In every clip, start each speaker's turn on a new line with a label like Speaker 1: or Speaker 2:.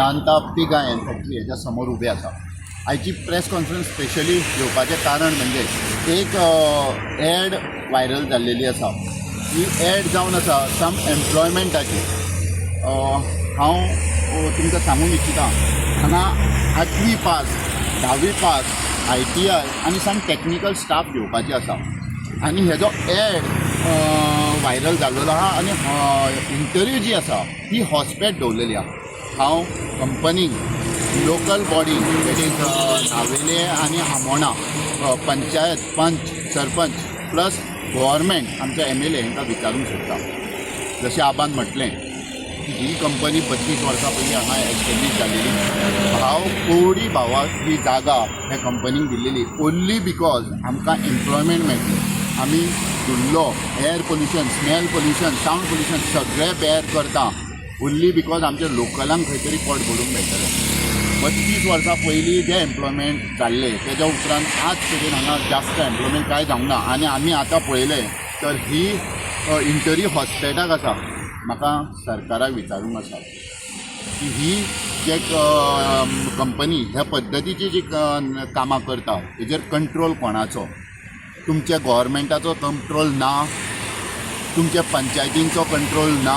Speaker 1: Vedanta pig ion factory हेच्या समोर उबे आसा. आयची प्रेस कॉन्फरन्स स्पेशली घेवपाचें कारण म्हणजे एक एड व्हायरल जाल्लेली आसा. ही एड जावन आसा सम एम्प्लॉयमेंटाची. हांव तुमकां सांगूंक इच्छिता, हांगा 8वी पास 10वी पास ITI आनी सम टेक्निकल स्टाफ घेवपाचे आसा. आनी हेजो एड व्हायरल जाल्लो आहा आनी इंटरव्यू जी आसा ती हॉस्पेट दवरलेली आहा. हांव कंपनीक लोकल बॉडी दॅट इज नावेले आनी आमोणा पंचायत पंच सरपंच प्लस गव्हर्मेंट आमच्या MLA हांकां विचारूंक सोदता. जशें आबान म्हटलें की ही कंपनी 32 वर्सां पयलीं हांगा एस्टॅब्लीश जाल्लेली. हांव कवडी भावाक ही जागा ह्या कंपनीक दिल्लेली ओन्ली बिकॉज आमकां एम्प्लॉयमेंट मेळटली. आमी धुल्लो, air pollution, smell pollution, sound pollution सगळें बेर करता ओन्ली बिकॉज आमच्या लोकलांक खंय तरी पोट भरूंक मेळटलें. 32 वर्सां पयलीं जे एम्प्लॉयमेंट जाल्ले तेज्या उपरांत आज मेरेन हांगा जास्त एम्प्लॉयमेंट कांय जावंक ना. आनी आमी आतां पळयलें तर ही इंटरी हॉस्पिटलाक आसा. म्हाका सरकाराक विचारूंक आसा की ही जे कंपनी ह्या पद्दतीची जी कामां करता हेजेर कंट्रोल कोणाचो? तुमच्या गव्हर्मेंटाचो कंट्रोल ना, तुमच्या पंचायतींचो कंट्रोल ना.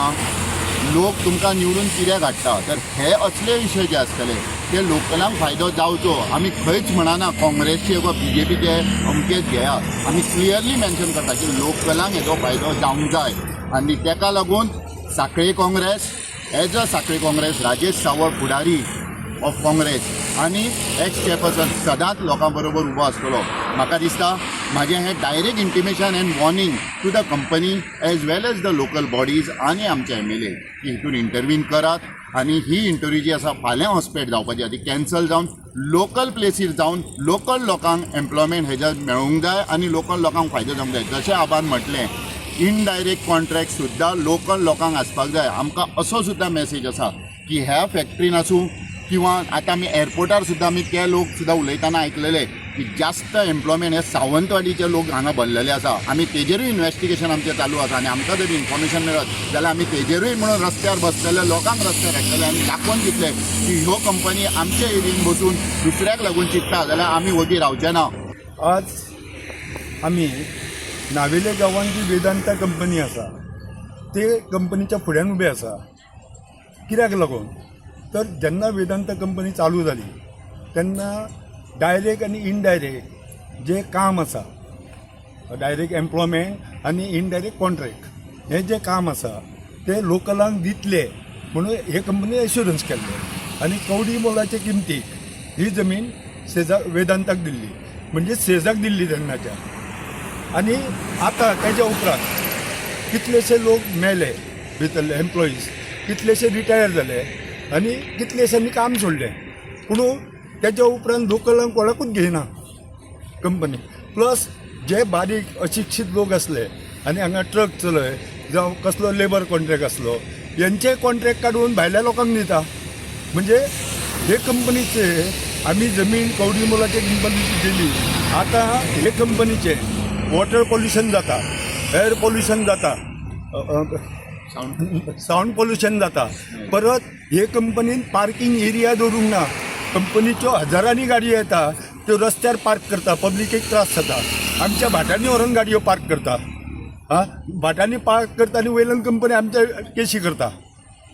Speaker 1: लोक तुमकां निवडून कित्याक हाडटा? तर हे असले विशय जे आसतले ते लोकलांक फायदो जावचो. आमी खंयच म्हणना काँग्रेसचे वा BJPचे अमकेच घेयात. आमी क्लियरली मेन्शन करता की लोकलांक हेजो फायदो जावंक जाय. आनी तेका लागून सांखळी काँग्रेस एज अ सांखळी काँग्रेस राजेश सावळ फुडारी ऑफ काँग्रेस आनी एक्स चेअरपर्सन सदांच लोकां बरोबर उबो आसतलो. म्हाका दिसता म्हाजें हें direct intimation and warning to the company as well as the local bodies आनी आमचे MLA की हितून इंटरवीन करात. आनी ही इंटरव्यू जी आसा फाल्यां हॉस्पिटल जावपाची आसा ती कॅन्सल जावन लोकल प्लेसीर जावन लोकल लोकांक एम्प्लॉयमेंट हेज्या मेळूंक जाय आनी लोकल लोकांक फायदो जावंक जाय. जशें आबान म्हटलें इनडायरेक्ट कॉन्ट्रॅक्ट सुद्दां लोकल लोकांक आसपाक जाय. आमकां असो सुद्दां मॅसेज आसा की ह्या फॅक्ट्रीन आसूं किंवा आतां आमी एअरपोर्टार सुद्दां आमी ते लोक सुद्दां उलयतना आयकलेले की जास्त एम्प्लॉयमेंट हे सावंतवाडीचे लोक हांगा भरलेले आसा. आमी तेजेरूय इन्व्हेस्टिगेशन आमचें चालू आसा आनी आमकां जर इन्फॉर्मेशन मेळत जाल्यार आमी तेजेरूय म्हणून रस्त्यार बसलेले लोकांक रस्त्यार हाडटले आनी दाखोवन दितले की ह्यो कंपनी आमचे एरियेन बसून दुसऱ्याक लागून चिंतता जाल्यार आमी वगी रावचे ना.
Speaker 2: आज आमी नावेले गांवांत जी वेदांता कंपनी आसा ते कंपनीच्या फुड्यान उबे आसा. कित्याक लागून? तर जेन्ना वेदांता कंपनी चालू जाली तेन्ना डायरेक्ट आनी इनडायरेक्ट जे काम आसा, डायरेक्ट एम्प्लॉयमेंट आनी इनडायरेक्ट कॉन्ट्रॅक्ट हें जें काम आसा ते लोकलांक दितले म्हणून हे कंपनी एश्युरन्स केल्ले. आनी कवडी मोलाचे किमतीक ही जमीन वेदांताक दिल्ली, म्हणजे सेजाक दिल्ली तेन्नाच्या. आनी आतां तेज्या उपरांत कितलेशे लोक मेले भितरले एम्प्लॉईज, कितलेशे रिटायर जाले आनी कितलेशांनी काम सोडलें. पूण तेज्या उपरांत लोकलांक कोणाकूच घेयना कंपनी. प्लस जे बारीक अशिक्षीत लोक आसले आनी हांगा ट्रक चलय जावं कसलो लेबर कॉन्ट्रॅक्ट आसलो यांचे कॉन्ट्रॅक्ट काडून भायल्या लोकांक दिता. म्हणजे हे कंपनीचे आमी जमीन कवडी मोलाचे कंपनीची दिली. आतां हे कंपनीचे वॉटर पोल्युशन जाता, एअर पोल्युशन जाता, सावंड पोल्युशन जाता. परत हे कंपनीन पार्किंग एरिया दवरूंक ना. कंपनीच्यो हजारांनी गाडयो येता त्यो रस्त्यार पार्क करता, पब्लिकेक त्रास जाता. आमच्या भाटांनी व्हरून गाडयो पार्क करता. भाटांनी पार्क करता आनी वयल्यान कंपनी आमच्या केशी करता.